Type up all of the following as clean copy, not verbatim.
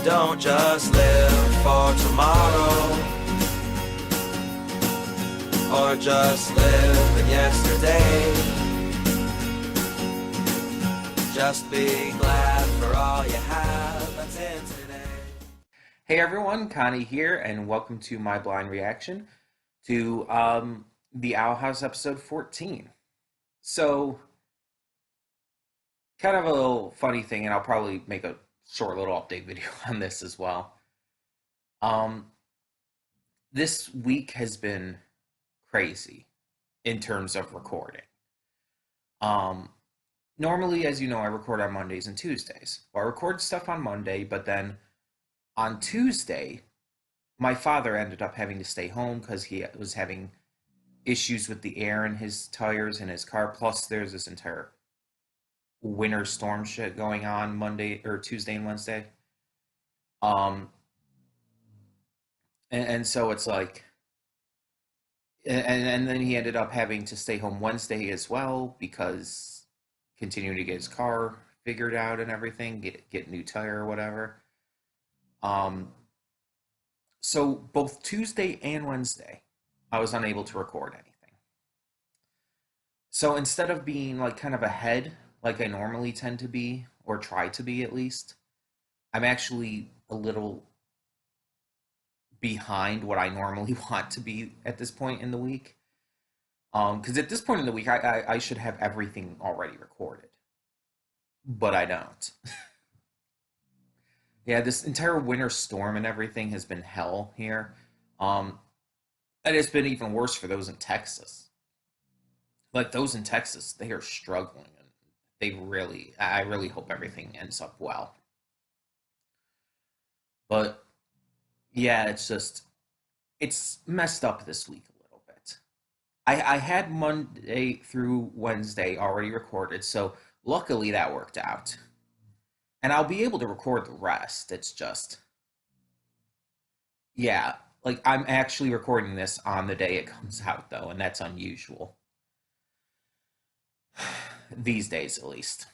Don't just live for tomorrow, or just live in yesterday. Just be glad for all you have that's in today. Hey everyone, Connie here, and welcome to my blind reaction to the Owl House episode 14. So, kind of a little funny thing, and I'll probably make a short little update video on this as well. This week has been crazy in terms of recording. Normally, as you know, I record on Mondays and Tuesdays. Well, I record stuff on Monday, but then on Tuesday, my father ended up having to stay home because he was having issues with the air in his tires in his car. Plus, there's this entire winter storm shit going on Monday or Tuesday and Wednesday. And so it's like, and then he ended up having to stay home Wednesday as well because continuing to get his car figured out and everything, get new tire or whatever. So both Tuesday and Wednesday, I was unable to record anything. So instead of being like kind of ahead, like I normally tend to be, or try to be at least, I'm actually a little behind what I normally want to be at this point in the week. Because at this point in the week, I should have everything already recorded, but I don't. Yeah, this entire winter storm and everything has been hell here. And it's been even worse for those in Texas. Like those in Texas, they are struggling. I really hope everything ends up well. But yeah, it's messed up this week a little bit. I had Monday through Wednesday already recorded, so luckily that worked out. And I'll be able to record the rest. It's just, yeah, like I'm actually recording this on the day it comes out, though, and that's unusual. These days, at least.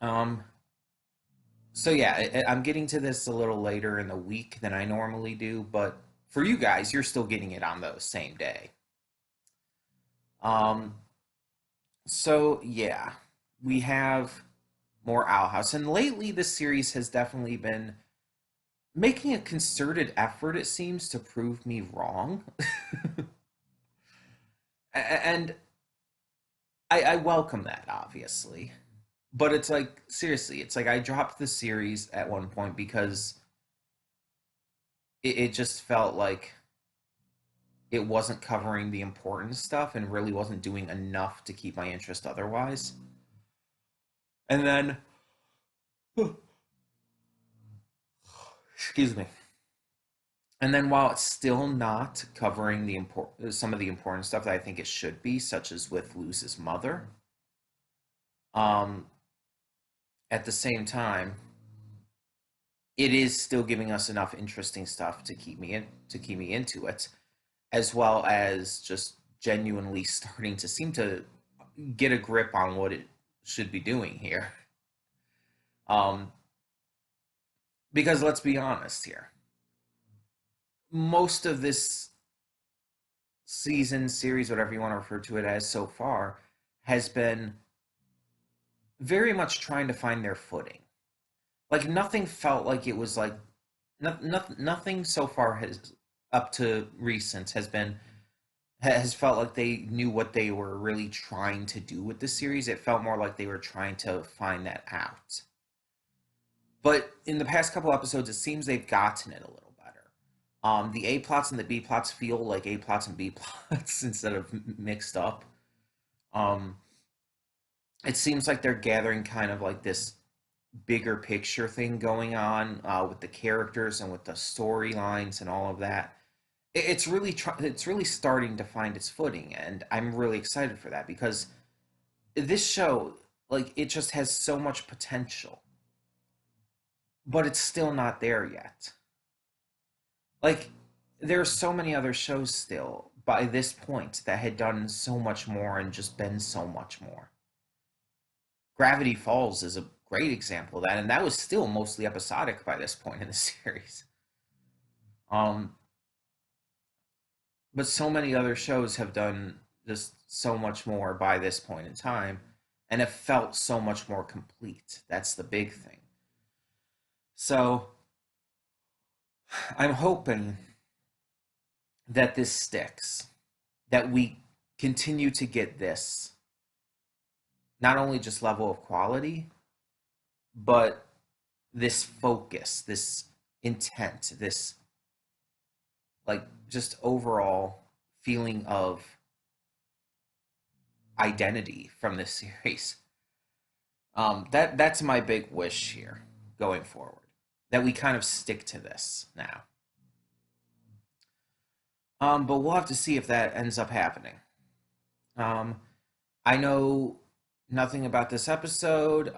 Um, so yeah, I'm getting to this a little later in the week than I normally do, but for you guys, you're still getting it on the same day. Um, so yeah, we have more Owl House, and lately this series has definitely been making a concerted effort, it seems, to prove me wrong. And I welcome that, obviously. But it's like, seriously, it's like I dropped the series at one point because it just felt like it wasn't covering the important stuff and really wasn't doing enough to keep my interest otherwise. And then, excuse me. And then while it's still not covering some of the important stuff that I think it should be, such as with Luz's mother, um, at the same time, it is still giving us enough interesting stuff to keep me into it, as well as just genuinely starting to seem to get a grip on what it should be doing here. Um, because let's be honest here, most of this season, series, whatever you want to refer to it as so far, has been very much trying to find their footing. Like nothing felt like it was like nothing so far has up to recent has felt like they knew what they were really trying to do with the series. It felt more like they were trying to find that out. But in the past couple episodes, it seems they've gotten it a little better. The A plots and the B plots feel like A plots and B plots instead of mixed up. Um, it seems like they're gathering kind of like this bigger picture thing going on with the characters and with the storylines and all of that. It's really starting to find its footing, and I'm really excited for that because this show, like, it just has so much potential, but it's still not there yet. Like, there are so many other shows still by this point that had done so much more and just been so much more. Gravity Falls is a great example of that, and that was still mostly episodic by this point in the series. Um, but so many other shows have done just so much more by this point in time, and it felt so much more complete. That's the big thing. So I'm hoping that this sticks, that we continue to get this, not only just level of quality, but this focus, this intent, this like just overall feeling of identity from this series. That's my big wish here going forward. That we kind of stick to this now. But we'll have to see if that ends up happening. Um, I know nothing about this episode.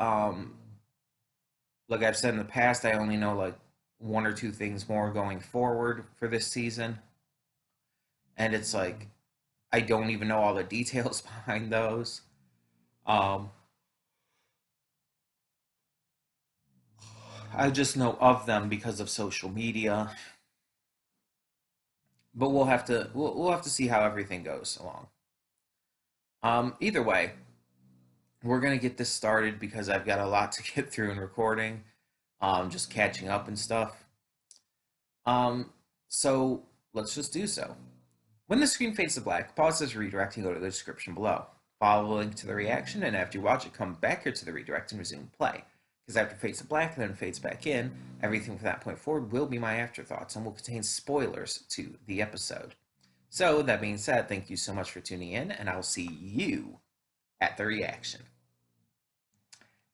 Like I've said in the past, I only know like one or two things more going forward for this season. And it's like, I don't even know all the details behind those. Um, I just know of them because of social media. But we'll have to see how everything goes along. Either way, we're gonna get this started because I've got a lot to get through in recording, just catching up and stuff. So let's just do so. When the screen fades to black, pause this redirect and go to the description below. Follow the link to the reaction, and after you watch it, come back here to the redirect and resume play. Because after it fades to black and then fades back in, everything from that point forward will be my afterthoughts and will contain spoilers to the episode. So, that being said, thank you so much for tuning in, and I'll see you at the reaction.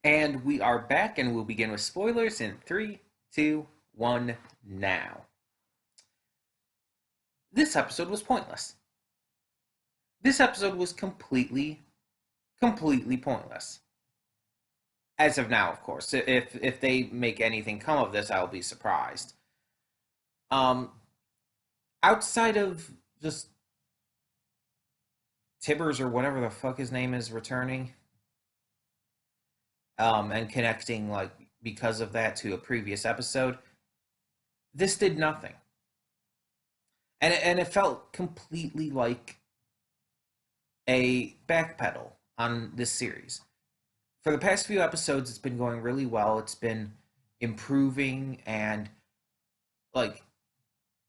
And we are back, and we'll begin with spoilers in 3, 2, 1, now. This episode was pointless. This episode was completely pointless. As of now, of course. If they make anything come of this, I'll be surprised. Outside of just Tibbers or whatever the fuck his name is returning, and connecting like because of that to a previous episode, this did nothing. And it felt completely like a backpedal on this series. For the past few episodes, it's been going really well. It's been improving and like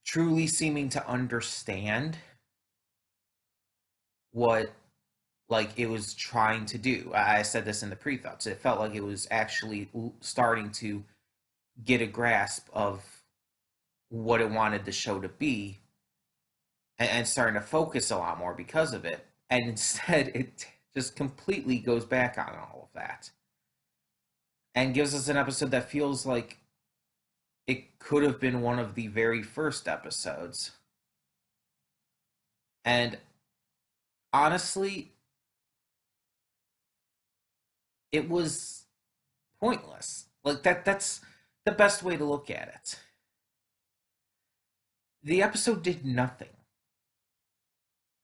truly seeming to understand what like it was trying to do. I said this in the pre-thoughts. It felt like it was actually starting to get a grasp of what it wanted the show to be, and starting to focus a lot more because of it. And instead, it just completely goes back on all of that and gives us an episode that feels like it could have been one of the very first episodes. And honestly, it was pointless. Like that's the best way to look at it. The episode did nothing.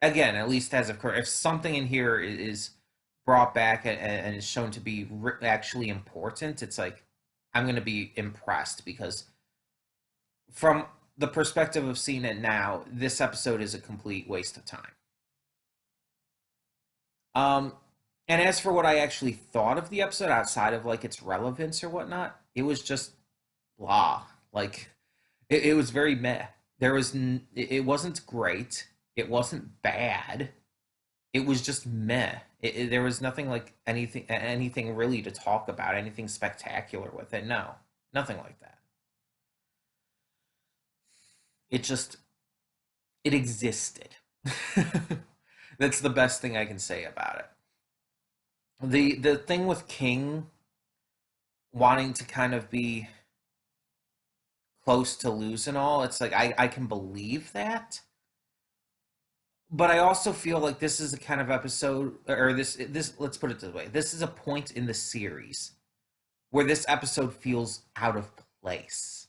Again, at least as of current, if something in here is brought back and is shown to be actually important, it's like I'm going to be impressed because from the perspective of seeing it now, this episode is a complete waste of time. And as for what I actually thought of the episode outside of like its relevance or whatnot, it was just blah. Like it was very meh. It wasn't great. It wasn't bad. It was just meh. There was nothing like anything really to talk about, anything spectacular with it. No, nothing like that. It existed. That's the best thing I can say about it. The thing with King wanting to kind of be close to Luz and all, it's like I can believe that. But I also feel like this is a kind of episode, or this let's put it this way. This is a point in the series where this episode feels out of place.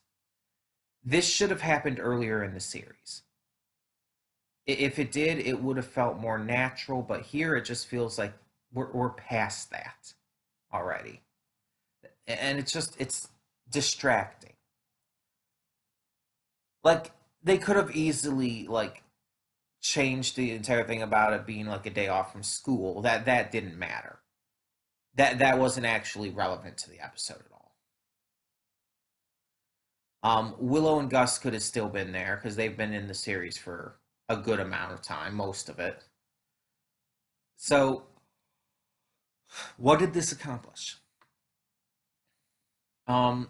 This should have happened earlier in the series. If it did, it would have felt more natural, but here it just feels like we're past that already. and it's distracting. Like they could have easily like changed the entire thing about it being like a day off from school. That didn't matter. That wasn't actually relevant to the episode at all. Willow and Gus could have still been there because they've been in the series for a good amount of time, most of it. So, what did this accomplish? Um,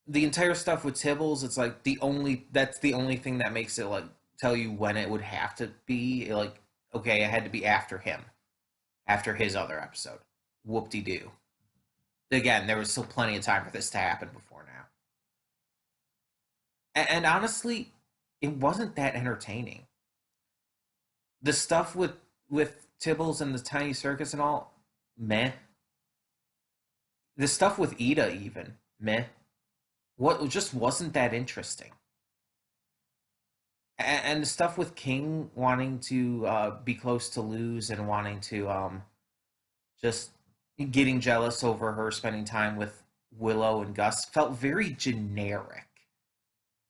the entire stuff with Tibbles, it's like that's the only thing that makes it like tell you when it would have to be like okay, it had to be after him, after his other episode. Whoop de doo. Again, there was still plenty of time for this to happen before now. And honestly, it wasn't that entertaining. The stuff with Tibbles and the tiny circus and all, meh. The stuff with Ida even, meh. What just wasn't that interesting. And the stuff with King wanting to be close to Luz and wanting to just getting jealous over her spending time with Willow and Gus felt very generic.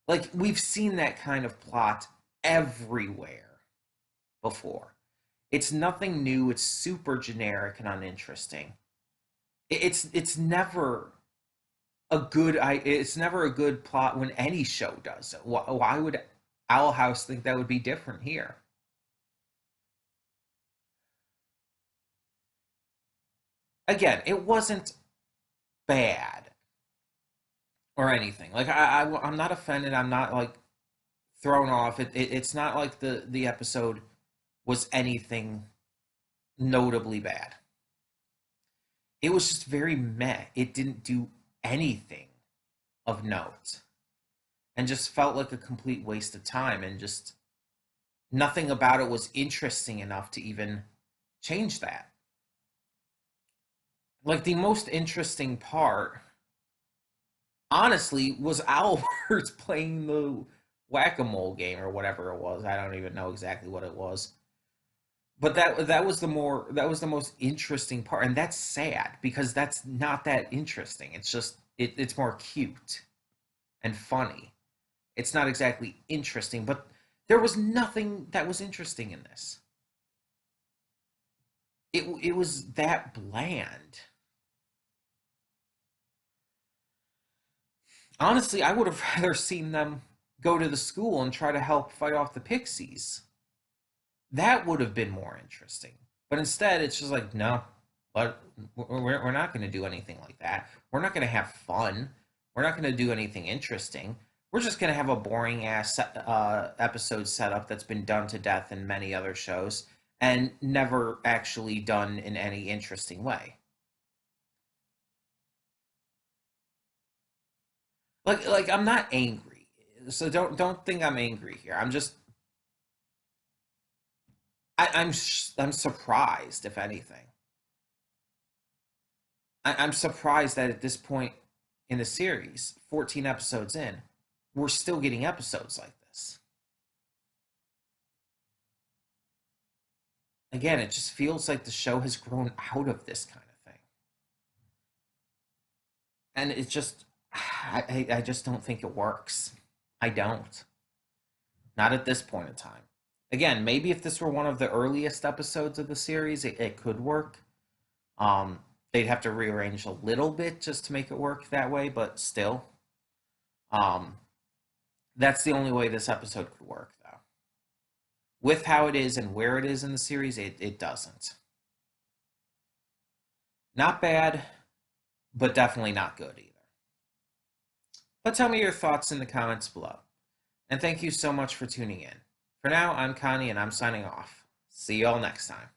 Like we've seen that kind of plot everywhere before. It's nothing new. It's super generic and uninteresting. It's never it's never a good plot when any show does it. Why would Owl House think that would be different here? Again, it wasn't bad or anything. Like I'm not offended. I'm not like thrown off. It's not like the episode was anything notably bad. It was just very meh. It didn't do anything of note and just felt like a complete waste of time and just nothing about it was interesting enough to even change that. Like the most interesting part honestly was Albert playing the whack-a-mole game or whatever it was. I don't even know exactly what it was. But that was the most interesting part, and that's sad because that's not that interesting. It's just it's more cute and funny. It's not exactly interesting, but there was nothing that was interesting in this. It was that bland. Honestly, I would have rather seen them go to the school and try to help fight off the pixies. That would have been more interesting. But instead, it's just like, no, but we're not going to do anything like that. We're not going to have fun. We're not going to do anything interesting. We're just going to have a boring ass episode setup that's been done to death in many other shows and never actually done in any interesting way. Like I'm not angry. So don't think I'm angry here. I'm surprised, if anything. I'm surprised that at this point in the series, 14 episodes in, we're still getting episodes like this. Again, it just feels like the show has grown out of this kind of thing, and it just I just don't think it works. I don't. Not at this point in time. Again, maybe if this were one of the earliest episodes of the series, it could work. They'd have to rearrange a little bit just to make it work that way, but still, um, that's the only way this episode could work, though. With how it is and where it is in the series, it doesn't. Not bad, but definitely not good either. But tell me your thoughts in the comments below. And thank you so much for tuning in. For now, I'm Connie and I'm signing off. See y'all next time.